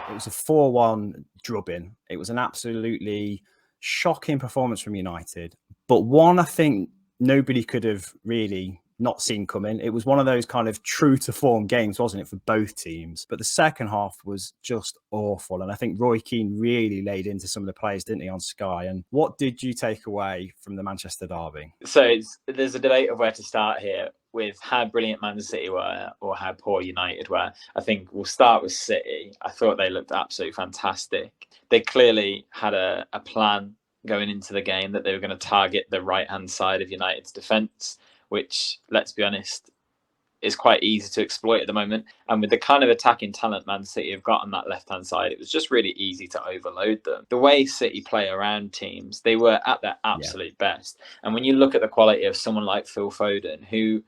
It was a 4-1 drubbing. It was an absolutely shocking performance from United, but one I think nobody could have really not seen coming. It was one of those kind of true to form games, wasn't it, for both teams? But the second half was just awful. And I think Roy Keane really laid into some of the players, didn't he, on Sky? And what did you take away from the Manchester derby? So there's a debate of where to start here with how brilliant Man City were or how poor United were. I think we'll start with City. I thought they looked absolutely fantastic. They clearly had a plan going into the game that they were going to target the right-hand side of United's defence, which, let's be honest, is quite easy to exploit at the moment. And with the kind of attacking talent Man City have got on that left-hand side, it was just really easy to overload them. The way City play around teams, they were at their absolute best. And when you look at the quality of someone like Phil Foden, who,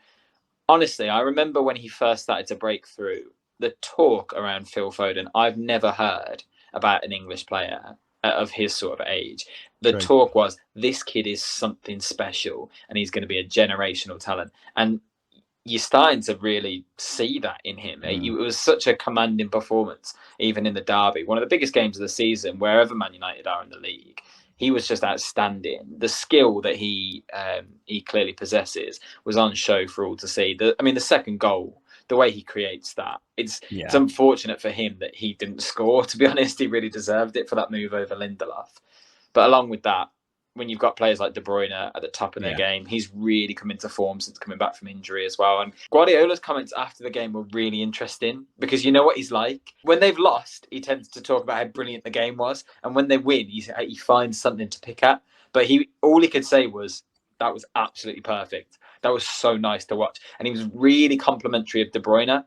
honestly, I remember when he first started to break through, the talk around Phil Foden, I've never heard about an English player of his sort of age. The talk was, this kid is something special and he's going to be a generational talent. And you're starting to really see that in him. It was such a commanding performance, even in the derby, one of the biggest games of the season, wherever Man United are in the league. He was just outstanding. The skill that he clearly possesses was on show for all to see. The second goal, the way he creates that, it's unfortunate for him that he didn't score. To be honest, he really deserved it for that move over Lindelof. But along with that, when you've got players like De Bruyne at the top of their game, he's really come into form since coming back from injury as well. And Guardiola's comments after the game were really interesting because you know what he's like. When they've lost, he tends to talk about how brilliant the game was. And when they win, he finds something to pick at. But all he could say was, that was absolutely perfect. That was so nice to watch. And he was really complimentary of De Bruyne.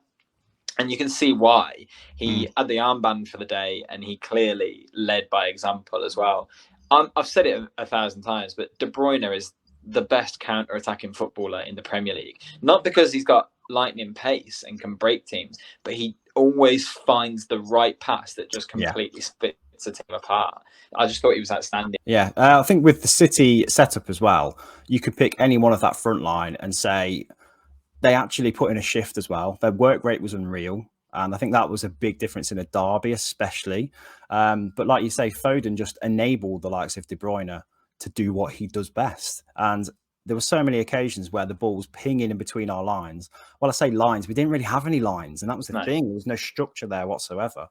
And you can see why. He had the armband for the day and he clearly led by example as well. I've said it 1,000 times, but De Bruyne is the best counter-attacking footballer in the Premier League. Not because he's got lightning pace and can break teams, but he always finds the right pass that just completely splits a team apart. I just thought he was outstanding. Yeah, I think with the City setup as well, you could pick any one of that front line and say they actually put in a shift as well. Their work rate was unreal. And I think that was a big difference in a derby, especially. But like you say, Foden just enabled the likes of De Bruyne to do what he does best. And there were so many occasions where the ball was pinging in between our lines. Well, I say lines, we didn't really have any lines. And that was the thing. There was no structure there whatsoever.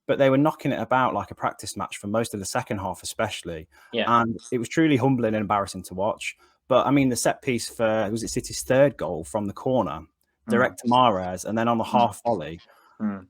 But they were knocking it about like a practice match for most of the second half, especially. Yeah. And it was truly humbling and embarrassing to watch. But I mean, the set piece for, was it City's third goal from the corner, direct to Mahrez, and then on the half volley,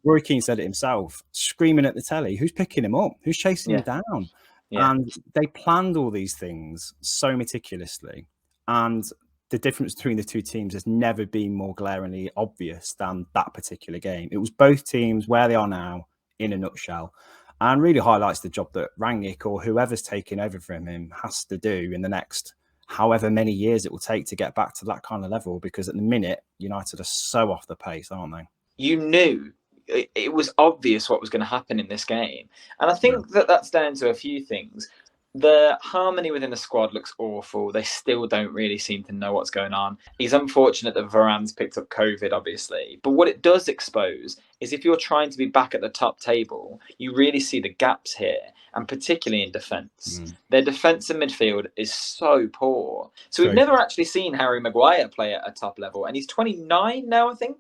Roy Keane said it himself, screaming at the telly, who's picking him up? Who's chasing him down? Yeah. And they planned all these things so meticulously. And the difference between the two teams has never been more glaringly obvious than that particular game. It was both teams where they are now in a nutshell, and really highlights the job that Rangnick or whoever's taking over from him has to do in the next however many years it will take to get back to that kind of level, because at the minute, United are so off the pace, aren't they? You knew it was obvious what was going to happen in this game. And I think that's down to a few things. The harmony within the squad looks awful. They still don't really seem to know what's going on. It's unfortunate that Varane's picked up COVID, obviously. But what it does expose is if you're trying to be back at the top table, you really see the gaps here, and particularly in defence. Their defence and midfield is so poor. So we've never actually seen Harry Maguire play at a top level. And he's 29 now, I think.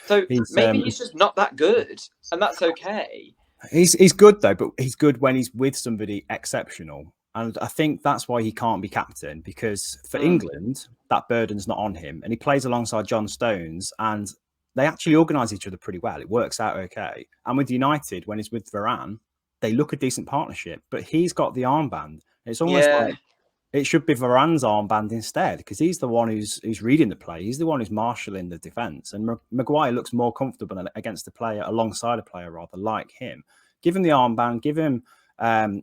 So maybe he's just not that good, and that's okay. He's good, though, but he's good when he's with somebody exceptional. And I think that's why he can't be captain, because for England, that burden's not on him. And he plays alongside John Stones, and they actually organise each other pretty well. It works out okay. And with United, when he's with Varane, they look a decent partnership. But he's got the armband. It's almost like it should be Varane's armband instead, because he's the one who's reading the play. He's the one who's marshalling the defence. And Maguire looks more comfortable against a player, alongside a player rather, like him. Give him the armband, give him a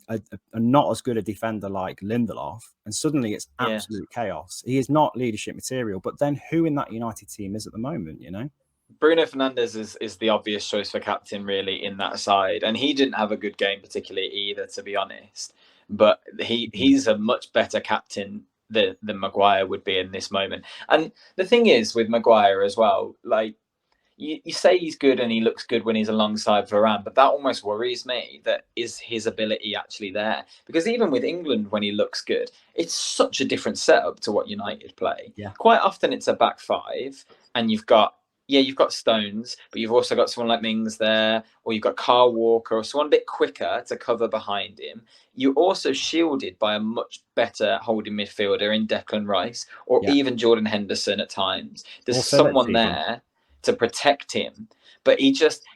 not as good a defender like Lindelof, and suddenly it's absolute chaos. He is not leadership material. But then who in that United team is at the moment, you know? Bruno Fernandes is the obvious choice for captain, really, in that side. And he didn't have a good game particularly either, to be honest. But he's a much better captain than Maguire would be in this moment. And the thing is with Maguire as well, like, you say he's good and he looks good when he's alongside Varane, but that almost worries me. That is his ability actually there? Because even with England, when he looks good, it's such a different setup to what United play. Yeah. Quite often it's a back five, and you've got Stones, but you've also got someone like Mings there, or you've got Carl Walker, or someone a bit quicker to cover behind him. You're also shielded by a much better holding midfielder in Declan Rice, or even Jordan Henderson at times. There's someone there to protect him, but he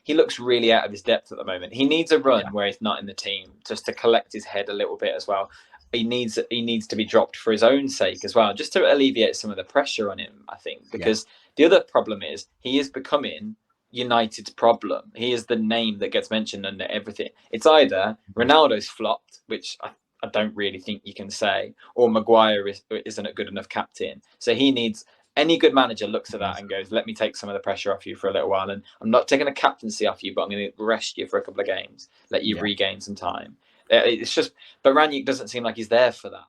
looks really out of his depth at the moment. He needs a run where he's not in the team, just to collect his head a little bit as well. He needs to be dropped for his own sake as well, just to alleviate some of the pressure on him, I think, because the other problem is he is becoming United's problem. He is the name that gets mentioned under everything. It's either Ronaldo's flopped, which I don't really think you can say, or Maguire isn't a good enough captain. So he needs, any good manager looks at that and goes, let me take some of the pressure off you for a little while. And I'm not taking a captaincy off you, but I'm going to rest you for a couple of games, let you regain some time. It's just, but Ranić doesn't seem like he's there for that.